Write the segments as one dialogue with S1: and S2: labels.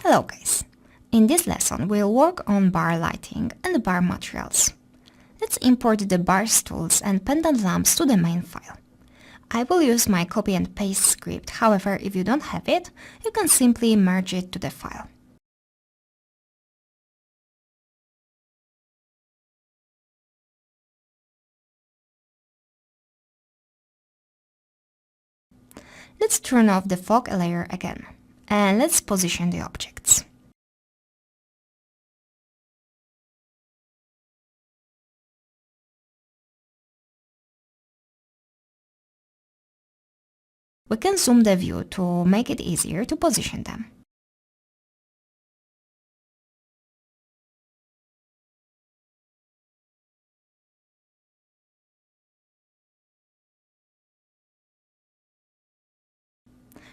S1: Hello guys! In this lesson we'll work on bar lighting and bar materials. Let's import the bars tools and pendant lamps to the main file. I will use my copy and paste script, however if you don't have it, you can simply merge it to the file. Let's turn off the fog layer again, and let's position the objects. We can zoom the view to make it easier to position them.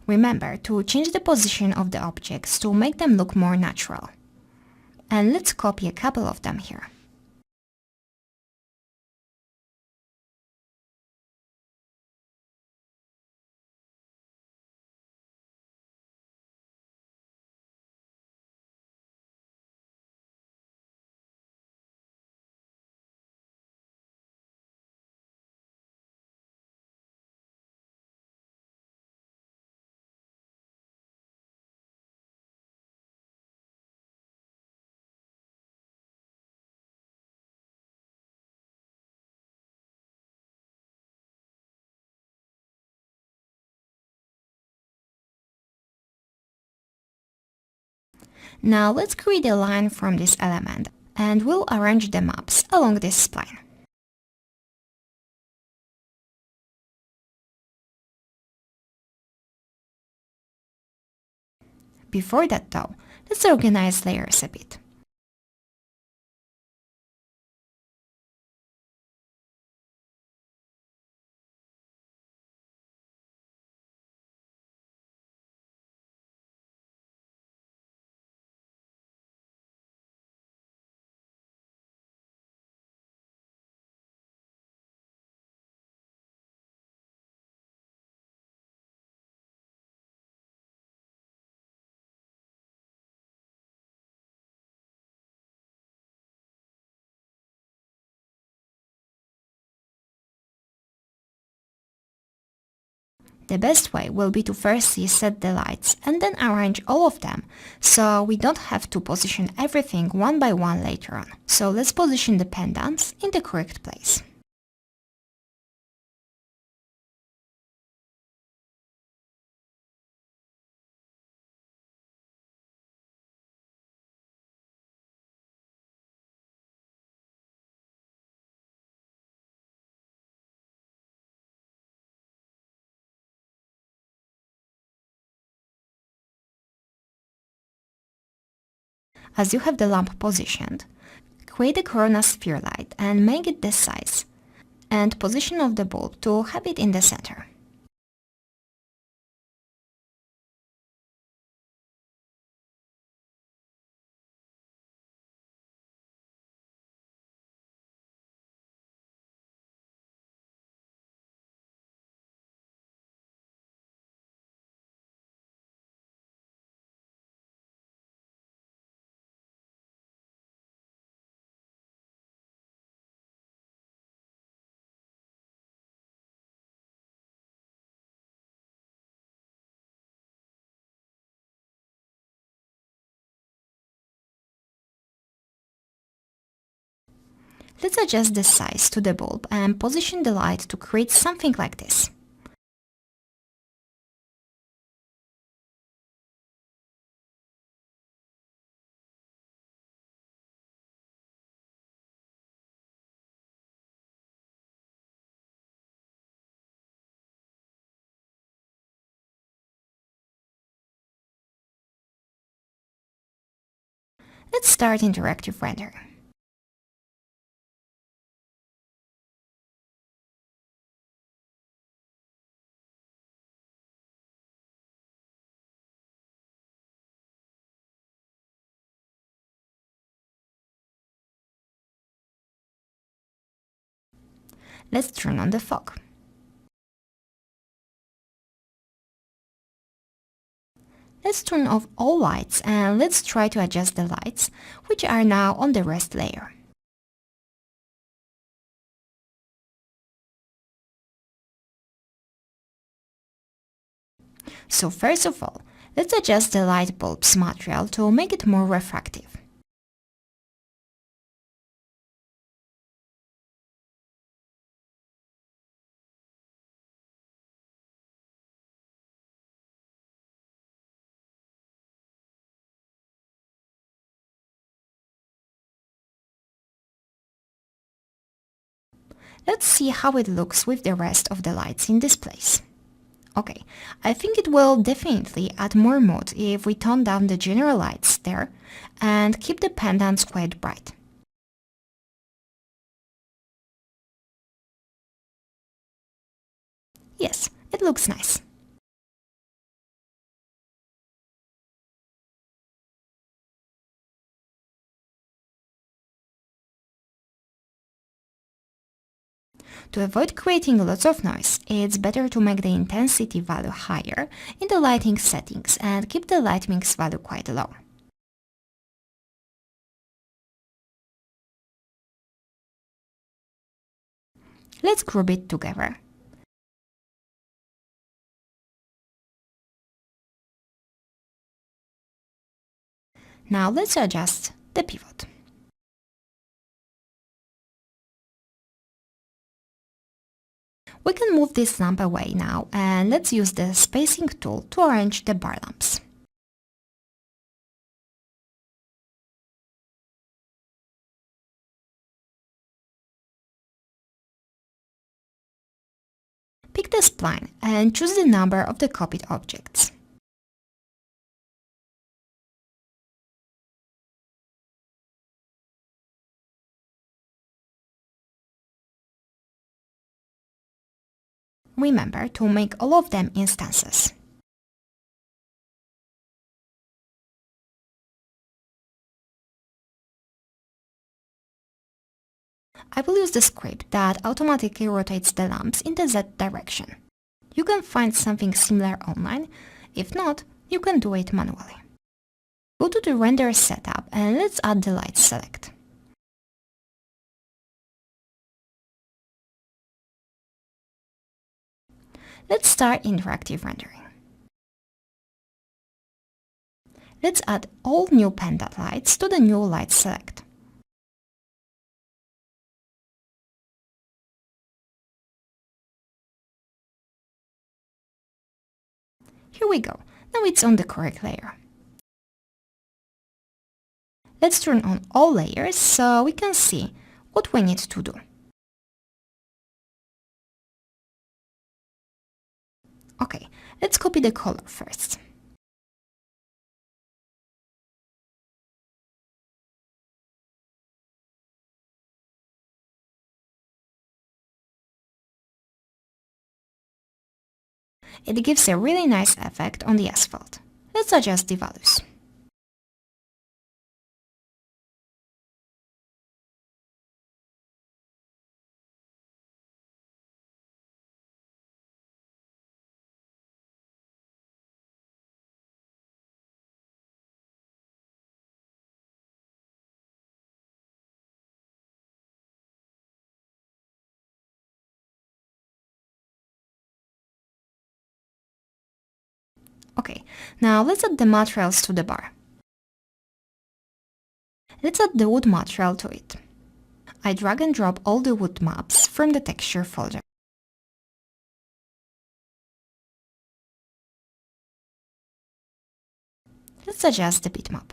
S1: Remember to change the position of the objects to make them look more natural. And let's copy a couple of them here. Now let's create a line from this element, and we'll arrange the maps along this spline. Before that though, let's organize layers a bit. The best way will be to firstly set the lights and then arrange all of them, so we don't have to position everything one by one later on. So let's position the pendants in the correct place. As you have the lamp positioned, create a corona sphere light and make it this size, and position of the bulb to have it in the center. Let's adjust the size to the bulb and position the light to create something like this. Let's start interactive render. Let's turn on the fog. Let's turn off all lights and let's try to adjust the lights, which are now on the rest layer. So first of all, let's adjust the light bulb's material to make it more refractive. Let's see how it looks with the rest of the lights in this place. Okay, I think it will definitely add more mood if we tone down the general lights there and keep the pendants quite bright. Yes, it looks nice. To avoid creating lots of noise, it's better to make the intensity value higher in the lighting settings and keep the light mix value quite low. Let's group it together. Now let's adjust the pivot. We can move this lamp away now and let's use the spacing tool to arrange the bar lamps. Pick the spline and choose the number of the copied objects. Remember to make all of them instances. I will use the script that automatically rotates the lamps in the Z direction. You can find something similar online. If not, you can do it manually. Go to the render setup and let's add the light select. Let's start interactive rendering. Let's add all new pendant lights to the new light select. Here we go, now it's on the correct layer. Let's turn on all layers so we can see what we need to do. Okay, let's copy the color first. It gives a really nice effect on the asphalt. Let's adjust the values. Okay, now let's add the materials to the bar. Let's add the wood material to it. I drag and drop all the wood maps from the texture folder. Let's adjust the bitmap.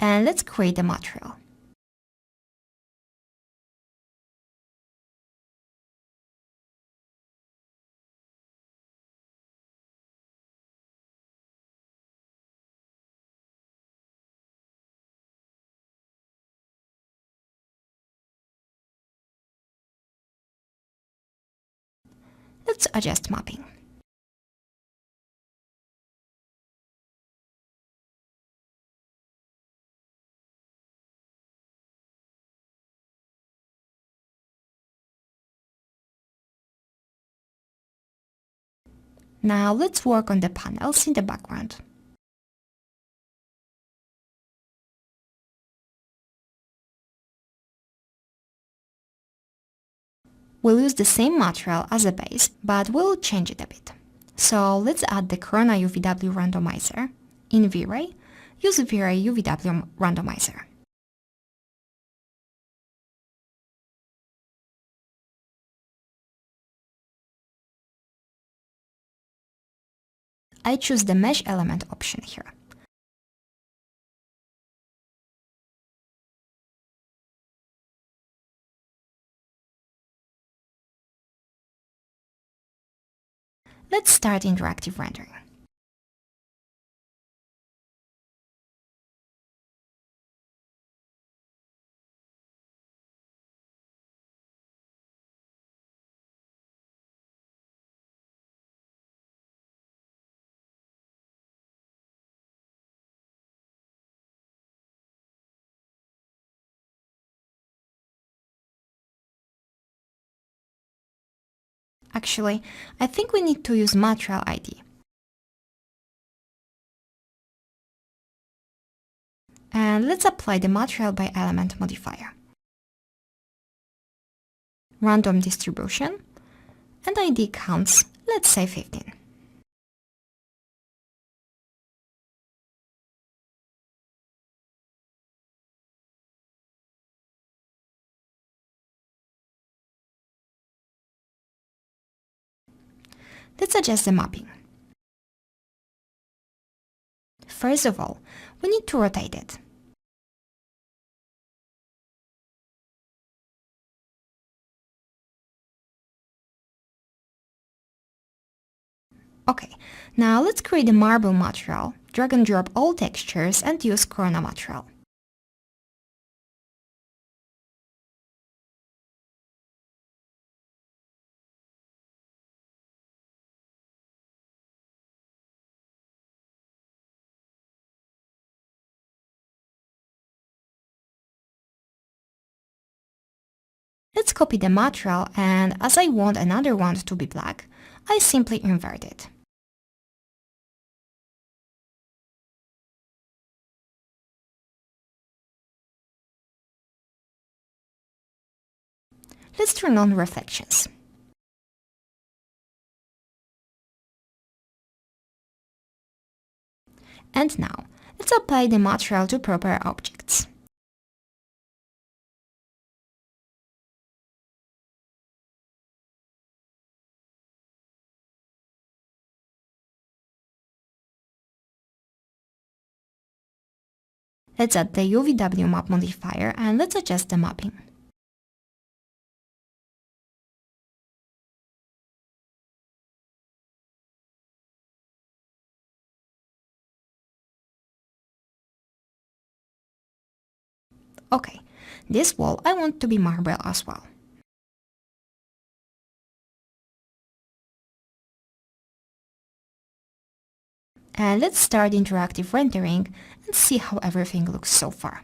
S1: And let's create the material. Let's adjust mapping. Now let's work on the panels in the background. We'll use the same material as a base, but we'll change it a bit. So let's add the Corona UVW randomizer. In V-Ray, use V-Ray UVW randomizer. I choose the Mesh Element option here. Let's start interactive rendering. Actually, I think we need to use material ID. And let's apply the material by element modifier. Random distribution, and ID counts, let's say 15. Let's adjust the mapping. First of all, we need to rotate it. Okay, now let's create a marble material, drag and drop all textures and use Corona material. Let's copy the material, and as I want another one to be black, I simply invert it. Let's turn on reflections. And now, let's apply the material to proper objects. Let's add the UVW map modifier and let's adjust the mapping. Okay, this wall I want to be marble as well. And let's start interactive rendering and see how everything looks so far.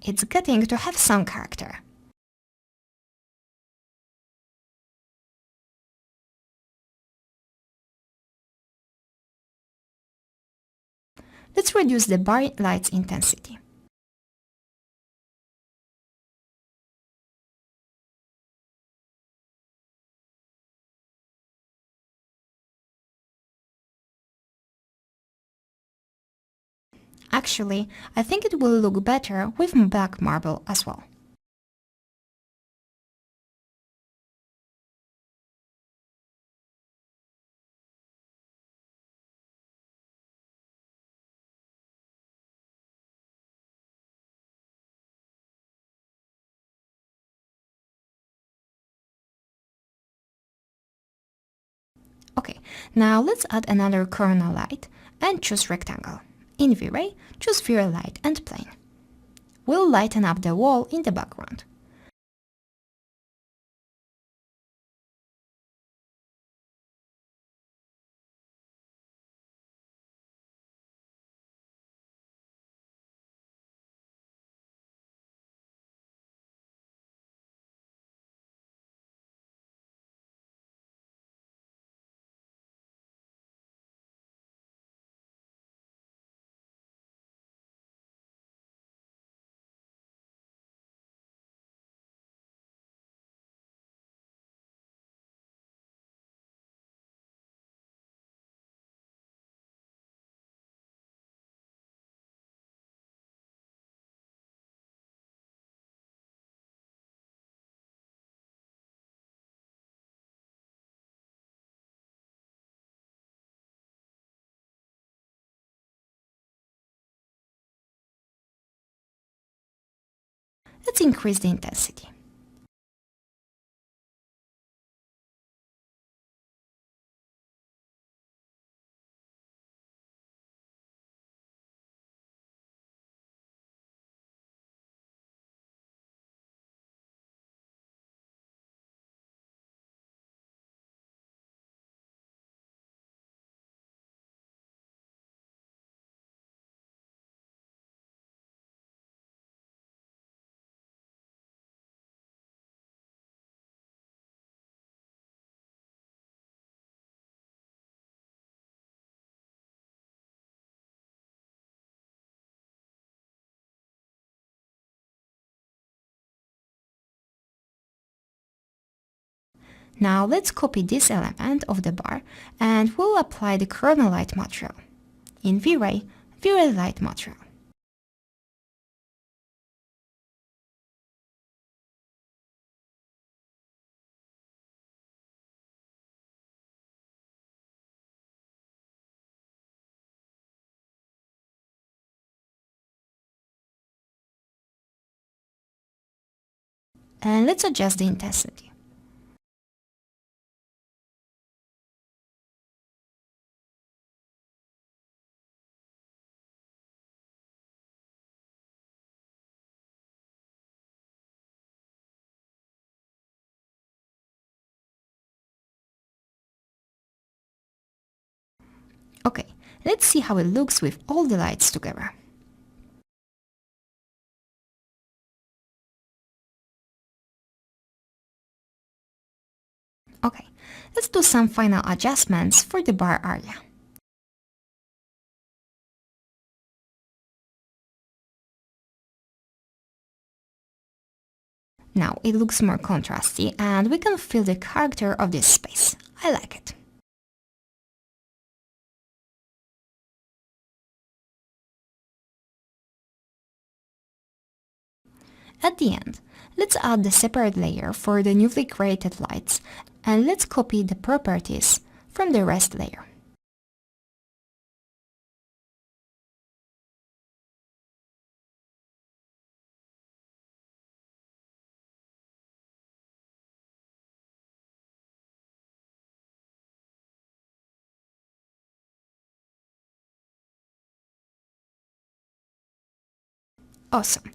S1: It's getting to have some character. Let's reduce the bar light's intensity. Actually, I think it will look better with black marble as well. Okay, now let's add another Corona light and choose rectangle. In V-Ray, choose V-Ray light and plane. We'll lighten up the wall in the background. Let's increase the intensity. Now let's copy this element of the bar and we'll apply the Corona Light material. In V-Ray, V-Ray Light material. And let's adjust the intensity. Okay, let's see how it looks with all the lights together. Okay, let's do some final adjustments for the bar area. Now it looks more contrasty and we can feel the character of this space. I like it. At the end, let's add the separate layer for the newly created lights and let's copy the properties from the rest layer. Awesome.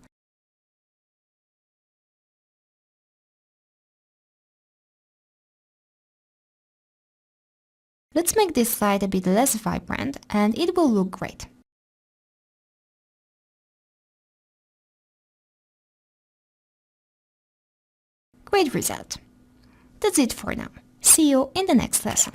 S1: Let's make this light a bit less vibrant and it will look great. Great result. That's it for now. See you in the next lesson.